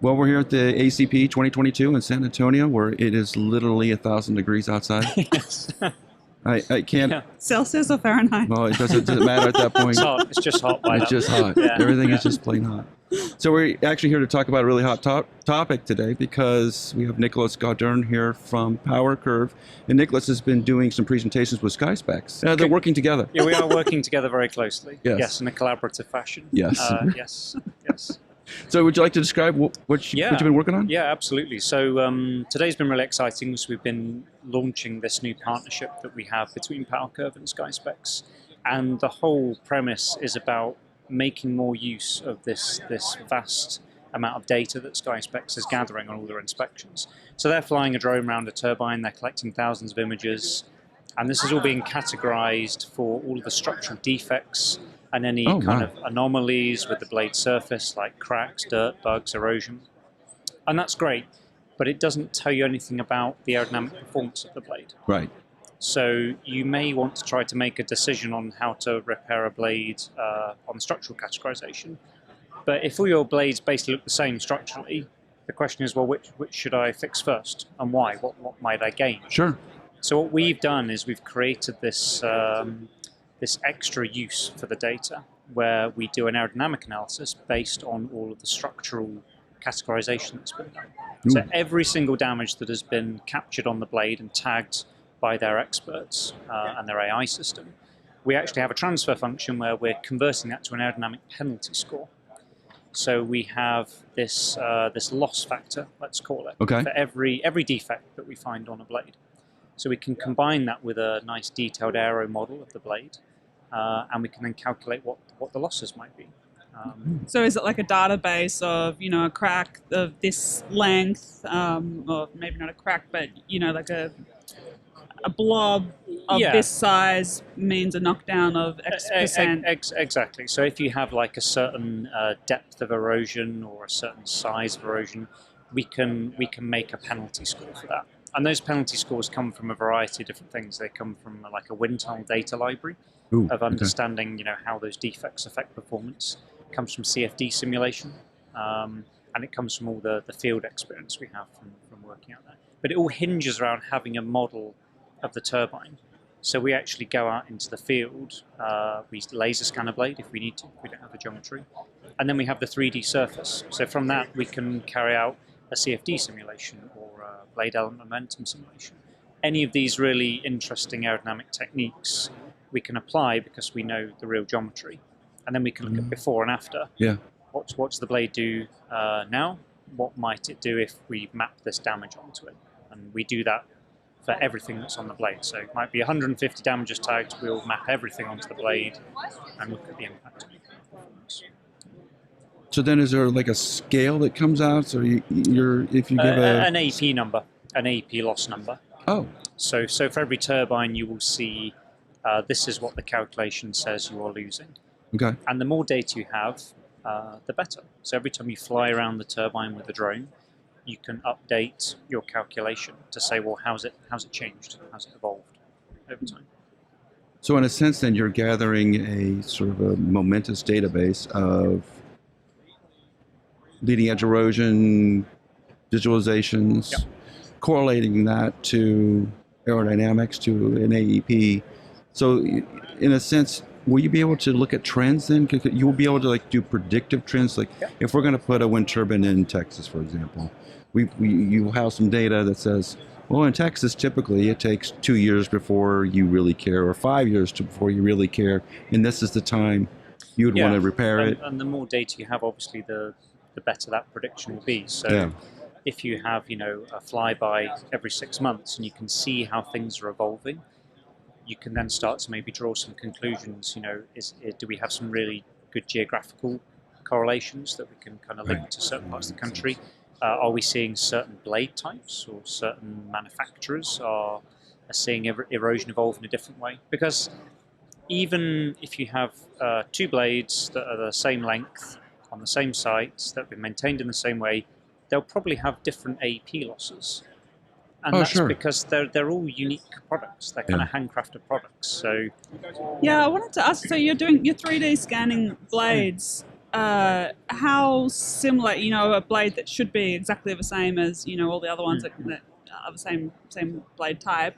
Well, we're here at the ACP 2022 in San Antonio, where it is literally 1,000 degrees outside. Yes. I can't. Yeah. Celsius or Fahrenheit? Well, it doesn't matter at that point. It's hot. It's just hot by It's that just point. hot. Yeah. Everything is Yeah. just plain hot. So we're actually here to talk about a really hot topic today because we have Nicholas Guardern here from PowerCurve. And Nicholas has been doing some presentations with SkySpecs. They're working together. Yeah, we are working together very closely. Yes. Yes, in a collaborative fashion. Yes. Yes. Yes. So would you like to describe what you've been working on? Yeah, absolutely. So today's been really exciting because we've been launching this new partnership that we have between PowerCurve and SkySpecs. And the whole premise is about making more use of this vast amount of data that SkySpecs is gathering on all their inspections. So they're flying a drone around a turbine, they're collecting thousands of images, and this is all being categorized for all of the structural defects and any kind of anomalies with the blade surface, like cracks, dirt, bugs, erosion. And that's great, but it doesn't tell you anything about the aerodynamic performance of the blade. Right. So you may want to try to make a decision on how to repair a blade on structural categorization. But if all your blades basically look the same structurally, the question is, well, which should I fix first and why? What might I gain? Sure. So what we've done is we've created this this extra use for the data where we do an aerodynamic analysis based on all of the structural categorization that's been done. So every single damage that has been captured on the blade and tagged by their experts and their AI system, we actually have a transfer function where we're converting that to an aerodynamic penalty score. So we have this this loss factor, let's call it, for every defect that we find on a blade. So we can combine that with a nice detailed aero model of the blade, and we can then calculate what the losses might be. So is it like a database of, a crack of this length, or maybe not a crack, but, like a blob of this size means a knockdown of X percent? Exactly. So if you have like a certain depth of erosion or a certain size of erosion, we can make a penalty score for that. And those penalty scores come from a variety of different things. They come from like a wind tunnel data library of understanding, how those defects affect performance. It comes from CFD simulation, and it comes from all the field experience we have from working out there. But it all hinges around having a model of the turbine. So we actually go out into the field, we laser scan a blade if we need to, if we don't have the geometry, and then we have the 3D surface. So from that we can carry out a CFD simulation or a blade element momentum simulation. Any of these really interesting aerodynamic techniques we can apply because we know the real geometry, and then we can look at before and after. Yeah. What's the blade do now? What might it do if we map this damage onto it? And we do that for everything that's on the blade. So it might be 150 damages tagged, we'll map everything onto the blade and look at the impact. So then is there like a scale that comes out? So if you give an AP number, an AP loss number. Oh. So for every turbine you will see this is what the calculation says you are losing. Okay. And the more data you have, the better. So every time you fly around the turbine with a drone, you can update your calculation to say, well, how's it changed? How's it evolved over time? So in a sense, then you're gathering a sort of a momentous database of leading edge erosion, visualizations, correlating that to aerodynamics, to an AEP. So in a sense, will you be able to look at trends then? You will be able to do predictive trends. If we're going to put a wind turbine in Texas, for example, you have some data that says, well, in Texas, typically it takes 2 years before you really care, or 5 years before you really care, and this is the time you would want to repair it. And the more data you have, obviously, the better that prediction will be. So if you have, a flyby every 6 months and you can see how things are evolving, you can then start to maybe draw some conclusions. Do we have some really good geographical correlations that we can kind of link to certain parts of the country? Are we seeing certain blade types or certain manufacturers are seeing erosion evolve in a different way? Because even if you have two blades that are the same length on the same sites that have been maintained in the same way, they'll probably have different AP losses. And that's because they're all unique products. They're kind of handcrafted products. So I wanted to ask, so you're 3D scanning blades. how similar, a blade that should be exactly the same as, all the other ones that are the same blade type,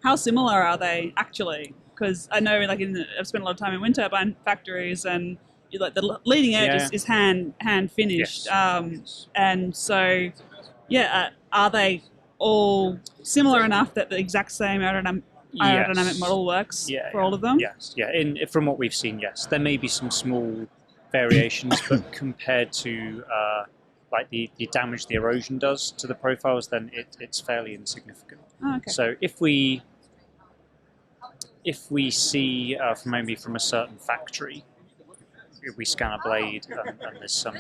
how similar are they actually? Because I know, like, I've spent a lot of time in wind turbine factories, and like the leading edge is hand finished, Yes. and so are they all similar enough that the exact same aerodynamic model works for all of them? Yes, from what we've seen, yes. There may be some small variations, but compared to like the damage the erosion does to the profiles, then it's fairly insignificant. Oh, okay. So if we see from a certain factory, if we scan a blade and there's some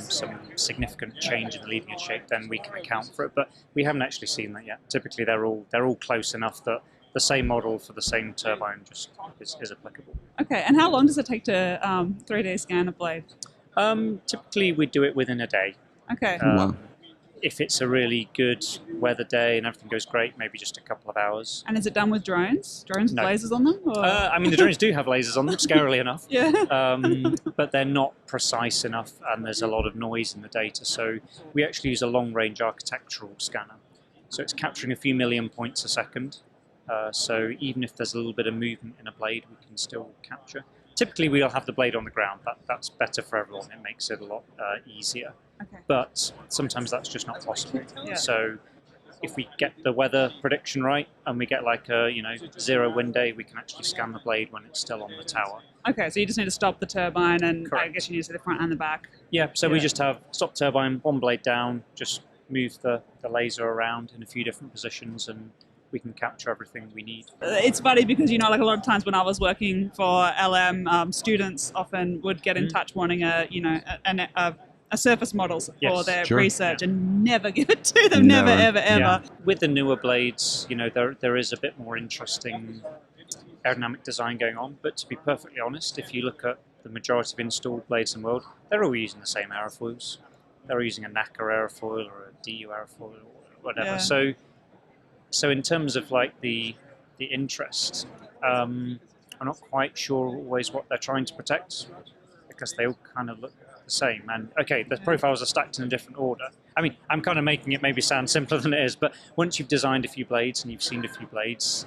significant change in the leading edge shape, then we can account for it. But we haven't actually seen that yet. Typically, they're all close enough that the same model for the same turbine just is applicable. Okay, and how long does it take to 3D scan a blade? Typically, we do it within a day. Okay. Wow. If it's a really good weather day and everything goes great, maybe just a couple of hours. And is it done with drones? Drones with No. lasers on them? Or? I mean, the drones do have lasers on them, scarily enough. Yeah. But they're not precise enough, and there's a lot of noise in the data. So we actually use a long-range architectural scanner. So it's capturing a few million points a second. So even if there's a little bit of movement in a blade, we can still capture. Typically, we'll have the blade on the ground. That's better for everyone. It makes it a lot easier. Okay. But sometimes that's just not possible. Yeah. So if we get the weather prediction right and we get like a 0 wind day, we can actually scan the blade when it's still on the tower. Okay, so you just need to stop the turbine, and Correct. I guess you need to see the front and the back. Yeah, so we just have stop turbine, one blade down, just move the laser around in a few different positions, and we can capture everything we need. It's funny because, like a lot of times when I was working for LM, students often would get in touch wanting a surface model for their research and never give it to them, never, ever. Yeah. With the newer blades, there is a bit more interesting aerodynamic design going on, but to be perfectly honest, if you look at the majority of installed blades in the world, they're all using the same aerofoils. They're using a NACA aerofoil or a DU aerofoil or whatever. Yeah. So in terms of like the interest, I'm not quite sure always what they're trying to protect, because they all kind of look the same. And okay, the profiles are stacked in a different order. I mean, I'm kind of making it maybe sound simpler than it is, but once you've designed a few blades and you've seen a few blades,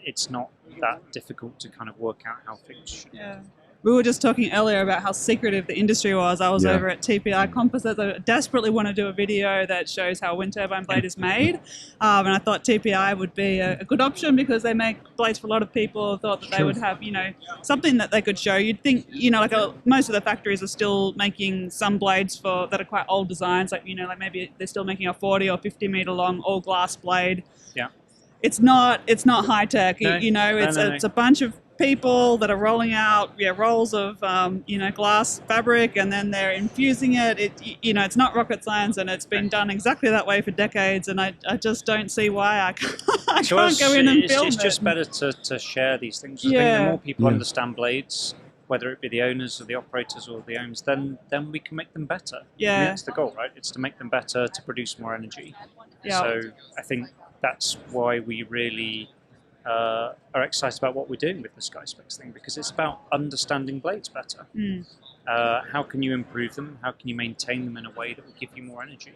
it's not that difficult to kind of work out how things should be. Yeah. We were just talking earlier about how secretive the industry was. I was over at TPI Composites. I desperately want to do a video that shows how a wind turbine blade is made. And I thought TPI would be a good option because they make blades for a lot of people. I thought that they would have, something that they could show. You'd think, most of the factories are still making some blades that are quite old designs. Like, like maybe they're still making a 40 or 50 meter long all glass blade. Yeah. It's not high tech. No. It's a bunch of people that are rolling out rolls of glass fabric, and then they're infusing it. It's not rocket science, and it's been done exactly that way for decades, and I just don't see why I can't go in and film it. It's just better to share these things. I think the more people understand blades, whether it be the owners or the operators or the owners, then we can make them better. Yeah. I mean, that's the goal, right? It's to make them better, to produce more energy. Yeah. So I think that's why we really are excited about what we're doing with the SkySpecs thing, because it's about understanding blades better. How can you improve them? How can you maintain them in a way that will give you more energy?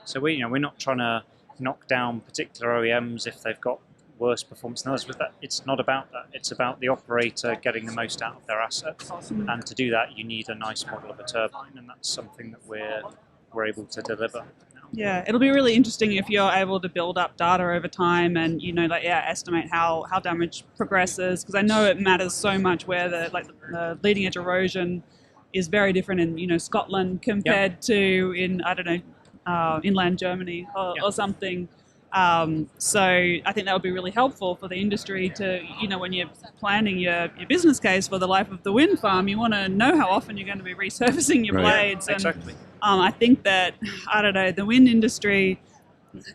So we're not trying to knock down particular OEMs if they've got worse performance than others. With that, it's not about that. It's about the operator getting the most out of their asset, and to do that, you need a nice model of a turbine, and that's something that we're able to deliver. Yeah, it'll be really interesting if you're able to build up data over time and, estimate how damage progresses, because I know it matters so much where the leading edge erosion is very different in, Scotland compared to in, inland Germany or something. So I think that would be really helpful for the industry to, when you're planning your business case for the life of the wind farm, you want to know how often you're going to be resurfacing your blades. Yeah, exactly. And I think that, the wind industry,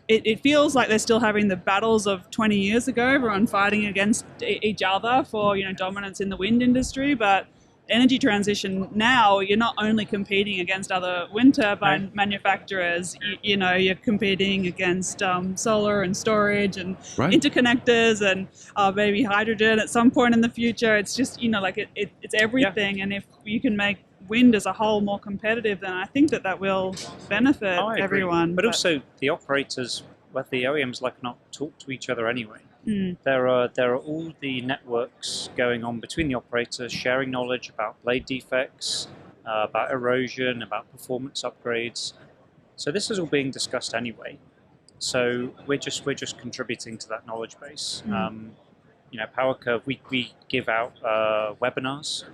it feels like they're still having the battles of 20 years ago, everyone fighting against each other for, dominance in the wind industry. But energy transition now, you're not only competing against other wind turbine manufacturers, you're competing against solar and storage and interconnectors and maybe hydrogen at some point in the future. It's just, it's everything. And if you can make wind as a whole more competitive, then I think that will benefit I agree. everyone. But also the operators, whether the OEMs like or not, talk to each other anyway. There are all the networks going on between the operators, sharing knowledge about blade defects, about erosion, about performance upgrades. So this is all being discussed anyway. So we're just contributing to that knowledge base. PowerCurve, we give out webinars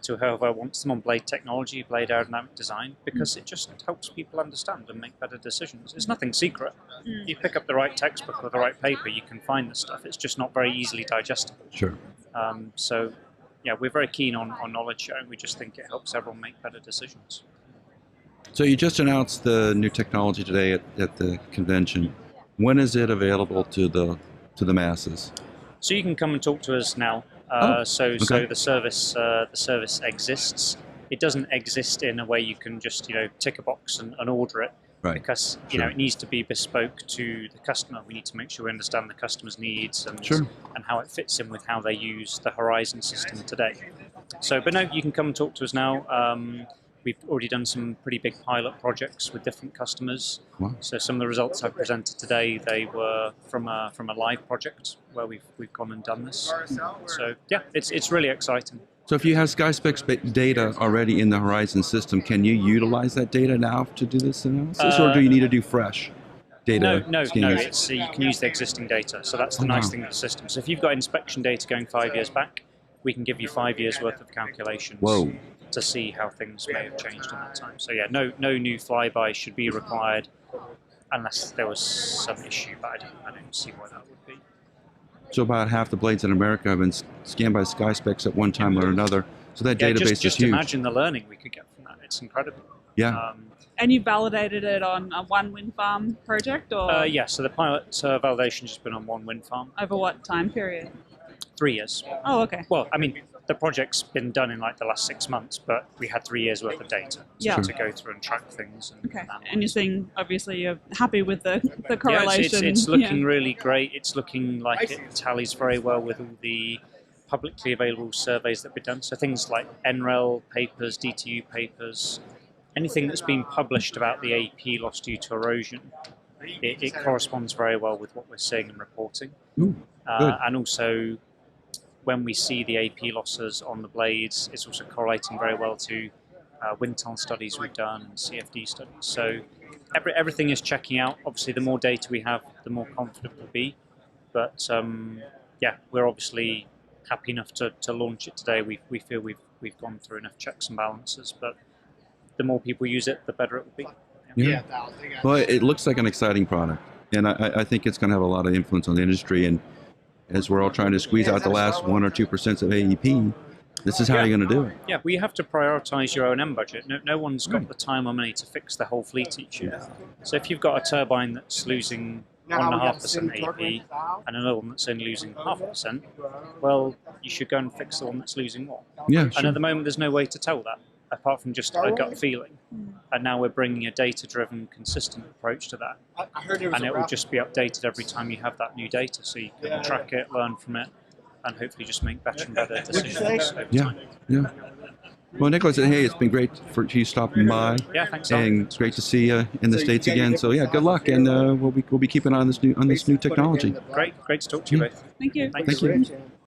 to whoever wants them on blade technology, blade aerodynamic design, because it just helps people understand and make better decisions. It's nothing secret. You pick up the right textbook or the right paper, you can find the stuff. It's just not very easily digestible. Sure. So, yeah, we're very keen on knowledge sharing. We just think it helps everyone make better decisions. So you just announced the new technology today at the convention. When is it available to the masses? So you can come and talk to us now. So the service exists. It doesn't exist in a way you can just tick a box and order it, Right. because it needs to be bespoke to the customer. We need to make sure we understand the customer's needs and how it fits in with how they use the Horizon system today. So, but no, you can come and talk to us now. We've already done some pretty big pilot projects with different customers. Wow. So some of the results I presented today, they were from a live project where we've gone and done this. So yeah, it's really exciting. So if you have SkySpecs data already in the Horizon system, can you utilize that data now to do this analysis, or do you need to do fresh data? No. scans? You can use the existing data. So that's the nice thing with the system. So if you've got inspection data going 5 years back, we can give you 5 years worth of calculations. Whoa. To see how things may have changed in that time. So yeah, no new flyby should be required unless there was some issue, but I don't see why that would be. So about half the blades in America have been scanned by SkySpecs at one time or another. So that database is just huge. imagine the learning we could get from that. It's incredible. Yeah. And you validated it on one wind farm project, or yeah. So the pilot validation has been on one wind farm. over what time period? 3 years. Oh, okay. Well, I mean, the project's been done in like the last 6 months, but we had 3 years worth of data to go through and track things. Okay. And you're saying, obviously, you're happy with the correlation. Yeah, it's looking really great. It's looking like it tallies very well with all the publicly available surveys that we've done. So things like NREL papers, DTU papers, anything that's been published about the AP loss due to erosion, it corresponds very well with what we're seeing and reporting. Ooh, and also, when we see the AP losses on the blades, it's also correlating very well to wind tunnel studies we've done and CFD studies. So everything is checking out. Obviously, the more data we have, the more confident we'll be. But yeah, we're obviously happy enough to launch it today. We feel we've gone through enough checks and balances. But the more people use it, the better it will be. Yeah. Well, it looks like an exciting product, and I think it's going to have a lot of influence on the industry. And as we're all trying to squeeze out the last 1 or 2% of AEP, this is how you're going to do it. Yeah, we have to prioritize your O&M budget. No one's got the time or money to fix the whole fleet each year. So if you've got a turbine that's losing 1.5% AEP and another one that's only losing 0.5%, well, you should go and fix the one that's losing more. Yeah, And at the moment, there's no way to tell that, apart from just a gut feeling. And now we're bringing a data-driven, consistent approach to that. And it will just be updated every time you have that new data, so you can track it, learn from it, and hopefully just make better and better decisions over time. Yeah. Well, Nicholas, hey, it's been great for you stopping by. Yeah, thanks. And it's great to see you in the States again. So yeah, good luck, and we'll be keeping on this new technology. Great to talk to you both. Thank you. Thanks. Thank you.